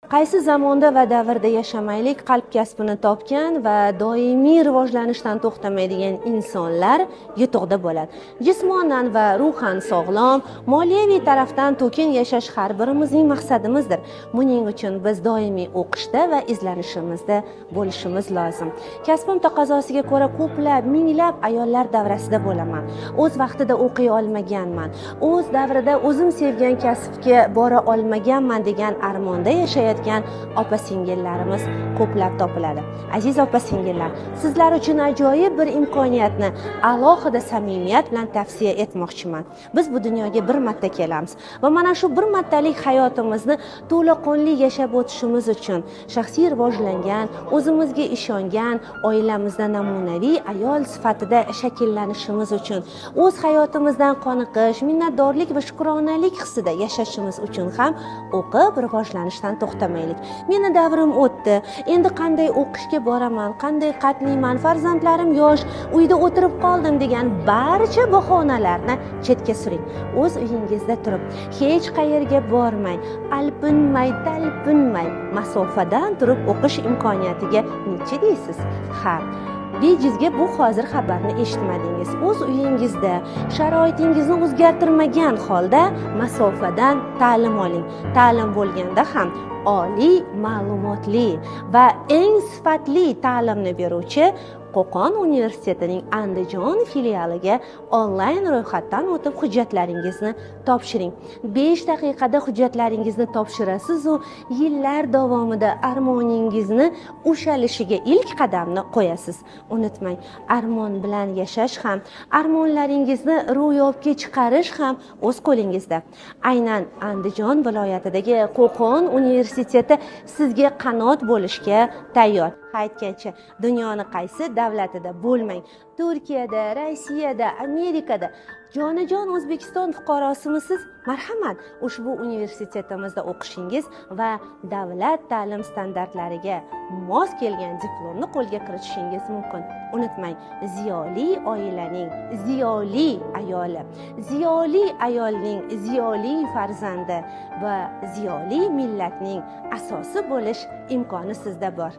Qaysi zamonda va davrda yashamaylik, qalb kasbini topgan va doimiy rivojlanishdan to'xtamaydigan insonlar yutuqda bo'ladi. Jismonan va ruhan sog'lom, moliyaviy tarafdan to'kin yashash har birimizning maqsadimizdir. Buning uchun biz doimiy o'qishda va izlanishimizda bo'lishimiz lozim. Kasbim taqozosiga ko'ra ko'plab, minglab ayollar davrasida bo'laman. O'z vaqtida o'qiy olmaganman. O'z davrida o'zim sevgan kasbga bora olmaganman degan armonda yashayotgan opa-singillarimiz ko'plab topiladi. Aziz opa-singillar, sizlar uchun ajoyib bir imkoniyatni alohida samimiyat bilan tavsiya etmoqchiman. Biz bu dunyoga bir marta kelamiz va mana shu bir martalik hayotimizni to'laqonli yashab o'tishimiz uchun shaxsiy rivojlangan, o'zimizga ishongan, oilamizda namunaviy ayol sifatida shakllanishimiz uchun, o'z hayotimizdan qoniqish, minnatdorlik va shukronalik hissida yashashimiz uchun ham o'qib rivojlanishdan to'xtamaylik. Meni davrim o'tdi. Endi qanday o'qishga boraman, qanday qatniyman, farzandlarim yosh, uyda o'tirib qoldim degan barcha bahonalarni chetga suring. O'z uyingizda turib, hech qayerga bormay, alpinmay, talpinmay, masofadan turib o'qish imkoniyatiga necha deysiz? Ha, bejizga bu hozir xabarni eshitmadingiz. O'z uyingizda sharoitingizni o'zgartirmagan holda masofadan ta'lim oling. Ta'lim bo'lganda ham oliy ma'lumotli va eng sifatli ta'limni beruvchi Qo'qon universitetining Andijon filialiga onlayn ro'yxatdan o'tib hujjatlaringizni topshiring. 5 daqiqada hujjatlaringizni topshirasiz u yillar davomida armoningizni ushalishiga ilk qadamni qo'yasiz. Unutmang, armon bilan yashash ham, armonlaringizni ro'yobga chiqarish ham o'z qo'lingizda. Aynan Andijon viloyatidagi Qo'qon universiteti sizga qanot bo'lishga tayyor. Aytgancha, dunyoni qaysi davlatida bo'lmang, Turkiyada, Rossiyada, Amerikada, jonajon O'zbekiston fuqarosimisiz? Marhamat, ushbu universitetimizda o'qishingiz va davlat ta'lim standartlariga mos kelgan diplomni qo'lga kiritishingiz mumkin. Unutmang, ziyoli oilaning ziyoli ayoli, ziyoli ayolning ziyoli farzandi va ziyoli millatning asosi bo'lish imkoni sizda bor.